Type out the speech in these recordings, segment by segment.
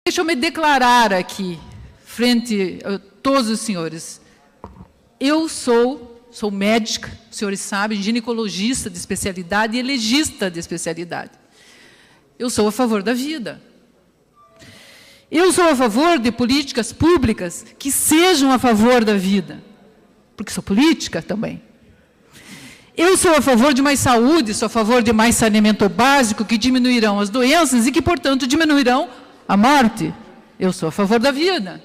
Deixa eu me declarar aqui, frente a todos os senhores. Eu sou médica, os senhores sabem, ginecologista de especialidade e legista de especialidade. Eu sou a favor da vida. Eu sou a favor de políticas públicas que sejam a favor da vida, porque sou política também. Eu sou a favor de mais saúde, sou a favor de mais saneamento básico, que diminuirão as doenças e que, portanto, diminuirão a morte. Eu sou a favor da vida.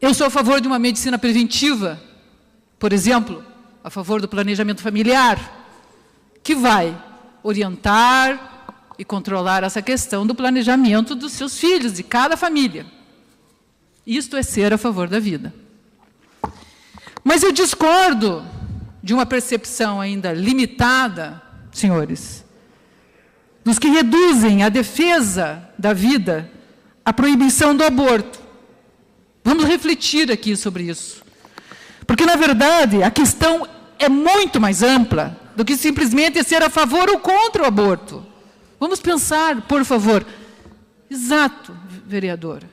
Eu sou a favor de uma medicina preventiva, por exemplo, a favor do planejamento familiar, que vai orientar e controlar essa questão do planejamento dos seus filhos, de cada família. Isto é ser a favor da vida. Mas eu discordo de uma percepção ainda limitada, senhores, dos que reduzem a defesa da vida à proibição do aborto. Vamos refletir aqui sobre isso. Porque, na verdade, a questão é muito mais ampla do que simplesmente ser a favor ou contra o aborto. Vamos pensar, por favor. Exato, vereadora.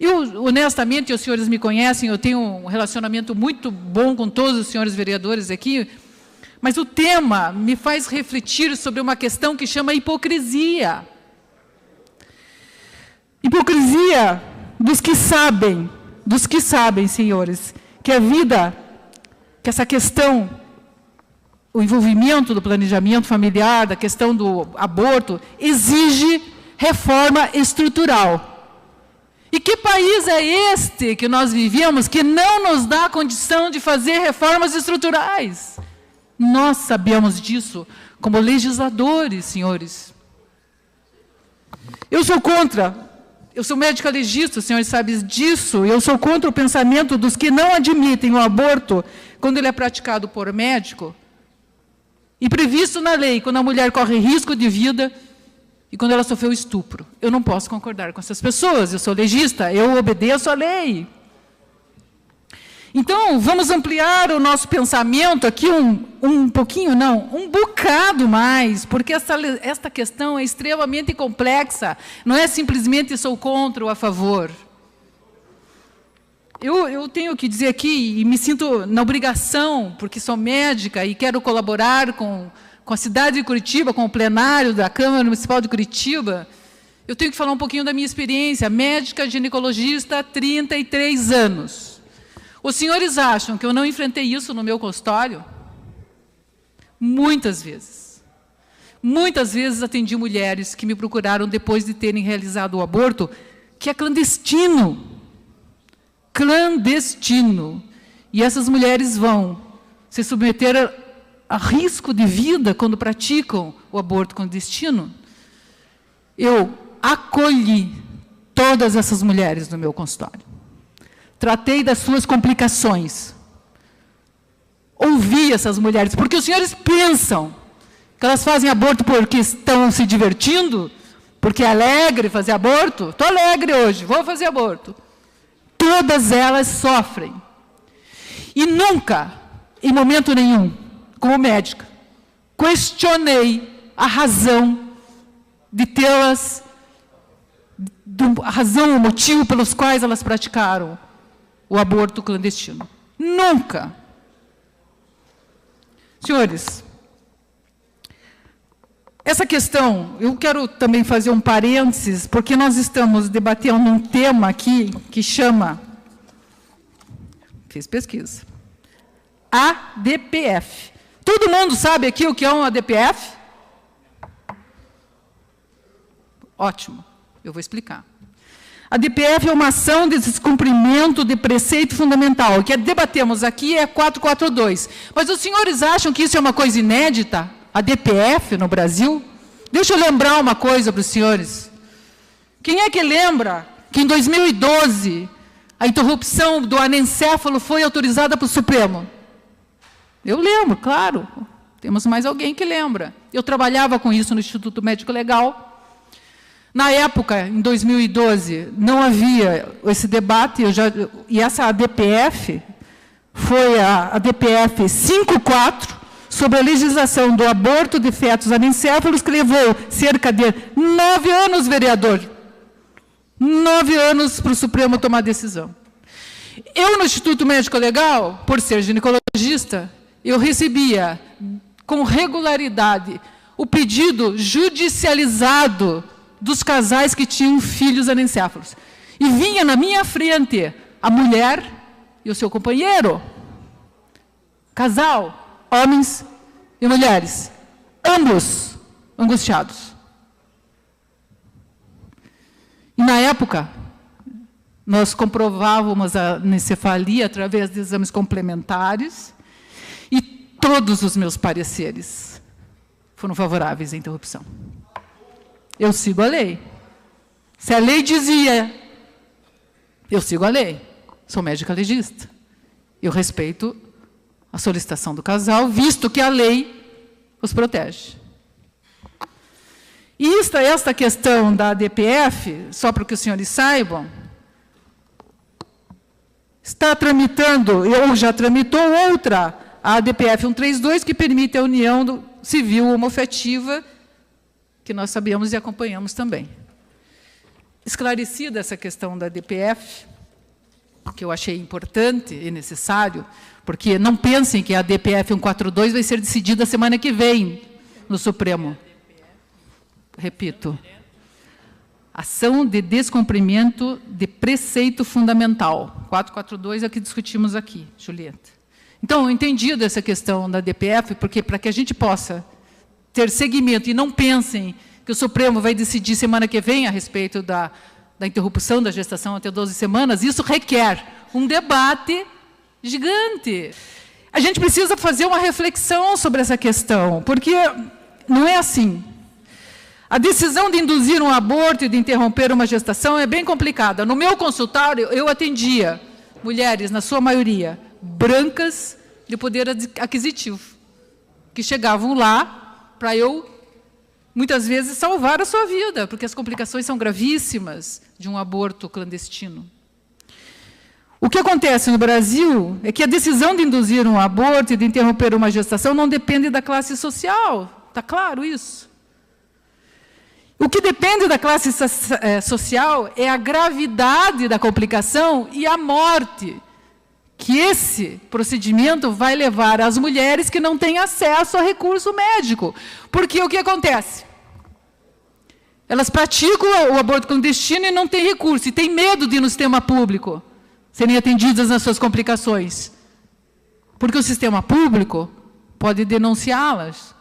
Eu, honestamente, os senhores me conhecem, eu tenho um relacionamento muito bom com todos os senhores vereadores aqui, mas o tema me faz refletir sobre uma questão que chama hipocrisia. Hipocrisia dos que sabem, senhores, que a vida, que essa questão, o envolvimento do planejamento familiar, da questão do aborto, exige reforma estrutural. E que país é este que nós vivemos que não nos dá a condição de fazer reformas estruturais? Nós sabemos disso como legisladores, senhores. Eu sou contra, eu sou médica legista, os senhores sabem disso, eu sou contra o pensamento dos que não admitem o aborto quando ele é praticado por médico e previsto na lei, quando a mulher corre risco de vida e quando ela sofreu estupro. Eu não posso concordar com essas pessoas, eu sou legista, eu obedeço à lei. Então, vamos ampliar o nosso pensamento aqui um pouquinho, não, um bocado mais, porque esta questão é extremamente complexa, não é simplesmente sou contra ou a favor. Eu tenho que dizer aqui, e me sinto na obrigação, porque sou médica e quero colaborar com a cidade de Curitiba, com o plenário da Câmara Municipal de Curitiba, eu tenho que falar um pouquinho da minha experiência, médica ginecologista há 33 anos. Os senhores acham que eu não enfrentei isso no meu consultório? Muitas vezes. Muitas vezes atendi mulheres que me procuraram depois de terem realizado o aborto, que é clandestino. Clandestino. E essas mulheres vão se submeter a risco de vida quando praticam o aborto clandestino. Eu acolhi todas essas mulheres no meu consultório. Tratei das suas complicações. Ouvi essas mulheres, porque os senhores pensam que elas fazem aborto porque estão se divertindo, porque é alegre fazer aborto. Estou alegre hoje, vou fazer aborto. Todas elas sofrem. E nunca, em momento nenhum, como médica, questionei a razão de tê-las, a razão, o motivo pelos quais elas praticaram o aborto clandestino. Nunca. Senhores, essa questão, eu quero também fazer um parênteses, porque nós estamos debatendo um tema aqui que chama, fiz pesquisa, ADPF. Todo mundo sabe aqui o que é um ADPF? Ótimo, eu vou explicar. A DPF é uma ação de descumprimento de preceito fundamental. O que debatemos aqui é 442. Mas os senhores acham que isso é uma coisa inédita? A DPF no Brasil? Deixa eu lembrar uma coisa para os senhores. Quem é que lembra que em 2012 a interrupção do anencéfalo foi autorizada para o Supremo? Eu lembro, claro. Temos mais alguém que lembra. Eu trabalhava com isso no Instituto Médico Legal. Na época, em 2012, não havia esse debate, e essa ADPF foi a ADPF 54, sobre a legislação do aborto de fetos anencéfalos, que levou cerca de 9 anos, vereador. 9 anos para o Supremo tomar decisão. Eu, no Instituto Médico Legal, por ser ginecologista, eu recebia com regularidade o pedido judicializado dos casais que tinham filhos anencéfalos. E vinha na minha frente a mulher e o seu companheiro. Casal, homens e mulheres, ambos angustiados. E na época, nós comprovávamos a anencefalia através de exames complementares e todos os meus pareceres foram favoráveis à interrupção. Eu sigo a lei. Se a lei dizia, eu sigo a lei. Sou médica legista. Eu respeito a solicitação do casal, visto que a lei os protege. E esta questão da ADPF, só para que os senhores saibam, está tramitando, ou já tramitou outra, a ADPF 132, que permite a união civil homoafetiva, que nós sabemos e acompanhamos também. Esclarecida essa questão da ADPF, que eu achei importante e necessário, porque não pensem que a ADPF 142 vai ser decidida semana que vem no Supremo. Repito, ação de descumprimento de preceito fundamental. 442 é o que discutimos aqui, Julieta. Então, entendido essa questão da ADPF, porque para que a gente possa ter seguimento e não pensem que o Supremo vai decidir semana que vem a respeito da interrupção da gestação até 12 semanas, isso requer um debate gigante. A gente precisa fazer uma reflexão sobre essa questão, porque não é assim. A decisão de induzir um aborto e de interromper uma gestação é bem complicada. No meu consultório, eu atendia mulheres, na sua maioria, brancas de poder aquisitivo, que chegavam lá para eu, muitas vezes, salvar a sua vida, porque as complicações são gravíssimas de um aborto clandestino. O que acontece no Brasil é que a decisão de induzir um aborto e de interromper uma gestação não depende da classe social. Está claro isso? O que depende da classe social é a gravidade da complicação e a morte, que esse procedimento vai levar às mulheres que não têm acesso a recurso médico. Porque o que acontece? Elas praticam o aborto clandestino e não têm recurso, e têm medo de ir no sistema público serem atendidas nas suas complicações. Porque o sistema público pode denunciá-las,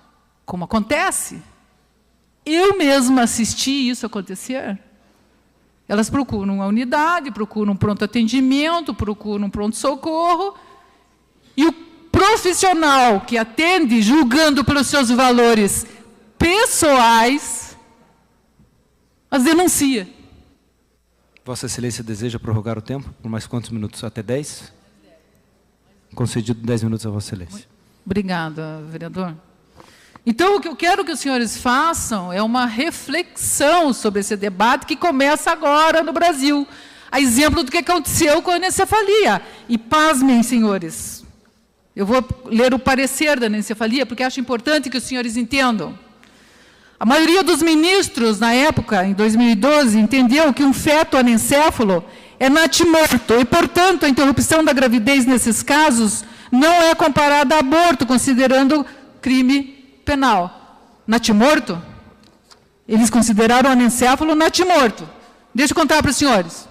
como acontece. Eu mesma assisti isso acontecer. Elas procuram a unidade, procuram um pronto atendimento, procuram um pronto-socorro, e o profissional que atende, julgando pelos seus valores pessoais, as denuncia. Vossa Excelência deseja prorrogar o tempo por mais quantos minutos? Até 10? Concedido 10 minutos a Vossa Excelência. Obrigada, vereador. Então, o que eu quero que os senhores façam é uma reflexão sobre esse debate que começa agora no Brasil. A exemplo do que aconteceu com a anencefalia. E pasmem, senhores, eu vou ler o parecer da anencefalia, porque acho importante que os senhores entendam. A maioria dos ministros, na época, em 2012, entendeu que um feto anencéfalo é natimorto e, portanto, a interrupção da gravidez nesses casos não é comparada a aborto, considerando crime penal. Natimorto? Eles consideraram o anencéfalo natimorto. Deixa eu contar para os senhores.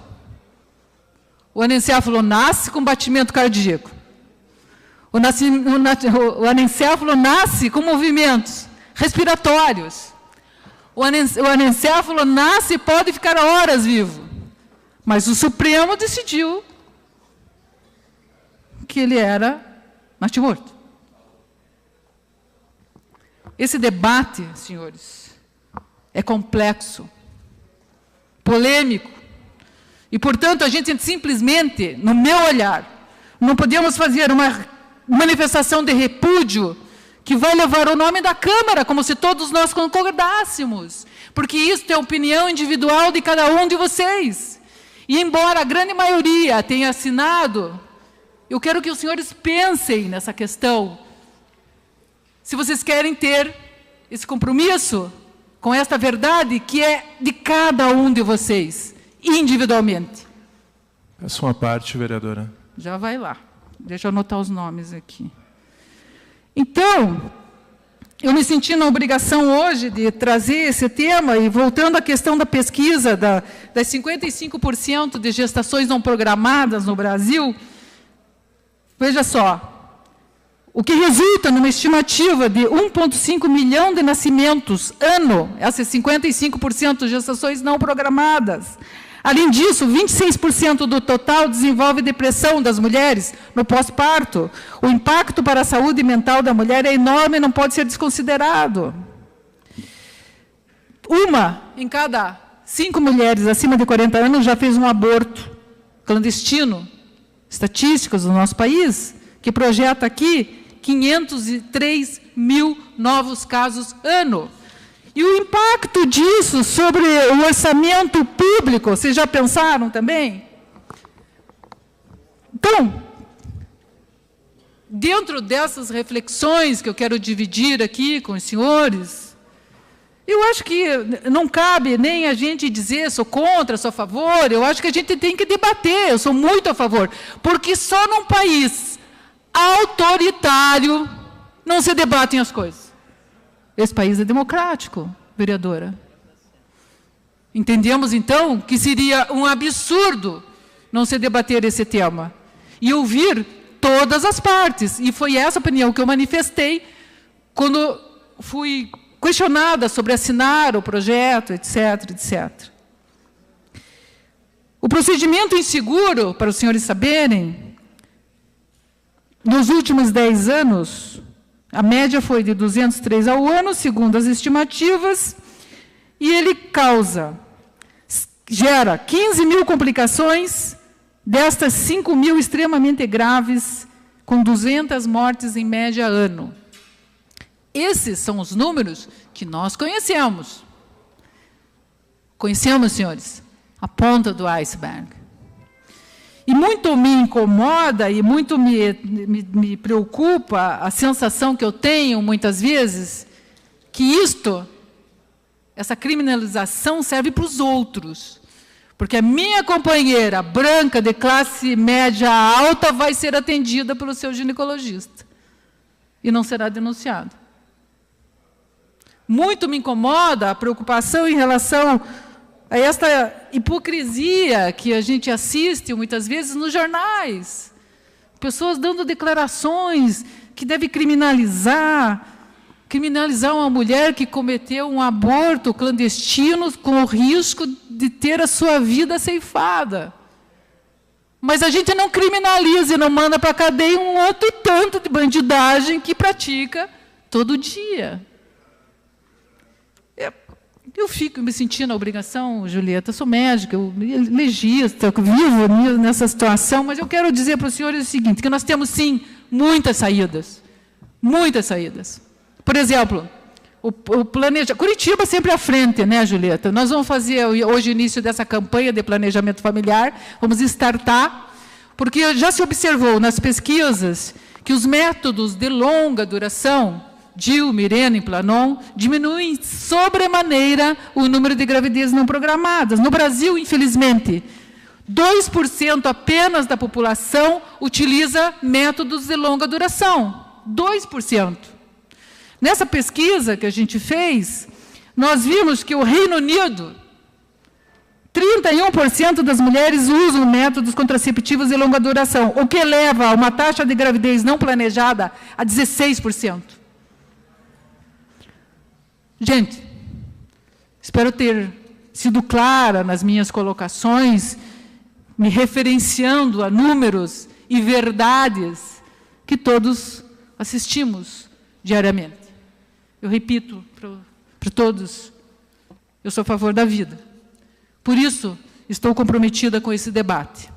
O anencéfalo nasce com batimento cardíaco. O anencéfalo nasce com movimentos respiratórios. O anencéfalo nasce e pode ficar horas vivo. Mas o Supremo decidiu que ele era natimorto. Esse debate, senhores, é complexo, polêmico, e, portanto, a gente simplesmente, no meu olhar, não podemos fazer uma manifestação de repúdio que vai levar o nome da Câmara, como se todos nós concordássemos, porque isso é a opinião individual de cada um de vocês. E, embora a grande maioria tenha assinado, eu quero que os senhores pensem nessa questão. se vocês querem ter esse compromisso com esta verdade que é de cada um de vocês, individualmente. Peço uma parte, vereadora. Já vai lá. Deixa eu anotar os nomes aqui. Então, eu me senti na obrigação hoje de trazer esse tema, e voltando à questão da pesquisa das 55% de gestações não programadas no Brasil, veja só, o que resulta numa estimativa de 1,5 milhão de nascimentos ano, essas 55% de gestações não programadas. Além disso, 26% do total desenvolve depressão das mulheres no pós-parto. O impacto para a saúde mental da mulher é enorme e não pode ser desconsiderado. Uma em cada 5 mulheres acima de 40 anos já fez um aborto clandestino. Estatísticas do nosso país, que projeta aqui 503 mil novos casos ano. E o impacto disso sobre o orçamento público, vocês já pensaram também? Então, dentro dessas reflexões que eu quero dividir aqui com os senhores, eu acho que não cabe nem a gente dizer sou contra, sou a favor, eu acho que a gente tem que debater, eu sou muito a favor, porque só num país autoritário não se debatem as coisas. Esse país é democrático, vereadora. Entendemos, então, que seria um absurdo não se debater esse tema. E ouvir todas as partes. E foi essa opinião que eu manifestei quando fui questionada sobre assinar o projeto, etc., etc. O procedimento inseguro, para os senhores saberem, nos últimos 10 anos... A média foi de 203 ao ano, segundo as estimativas, e ele gera 15 mil complicações, destas 5 mil extremamente graves, com 200 mortes em média ano. Esses são os números que nós conhecemos. Conhecemos, senhores, a ponta do iceberg. E muito me incomoda e muito me preocupa a sensação que eu tenho, muitas vezes, que essa criminalização serve para os outros. Porque a minha companheira branca de classe média alta vai ser atendida pelo seu ginecologista e não será denunciada. Muito me incomoda a preocupação em relação a esta hipocrisia que a gente assiste muitas vezes nos jornais. Pessoas dando declarações que devem criminalizar uma mulher que cometeu um aborto clandestino com o risco de ter a sua vida ceifada. Mas a gente não criminaliza e não manda para a cadeia um outro tanto de bandidagem que pratica todo dia. Eu fico me sentindo a obrigação, Julieta, eu sou médica, eu legista, eu vivo nessa situação, mas eu quero dizer para os senhores o seguinte, que nós temos, sim, muitas saídas. Muitas saídas. Por exemplo, Curitiba sempre à frente, né, Julieta? Nós vamos fazer hoje o início dessa campanha de planejamento familiar, vamos startar, porque já se observou nas pesquisas que os métodos de longa duração, DIU, Mirena e Planon, diminuem sobremaneira o número de gravidezes não programadas. No Brasil, infelizmente, 2% apenas da população utiliza métodos de longa duração. 2%. Nessa pesquisa que a gente fez, nós vimos que o Reino Unido, 31% das mulheres usam métodos contraceptivos de longa duração, o que leva a uma taxa de gravidez não planejada a 16%. Gente, espero ter sido clara nas minhas colocações, me referenciando a números e verdades que todos assistimos diariamente. Eu repito para todos, eu sou a favor da vida. Por isso, estou comprometida com esse debate.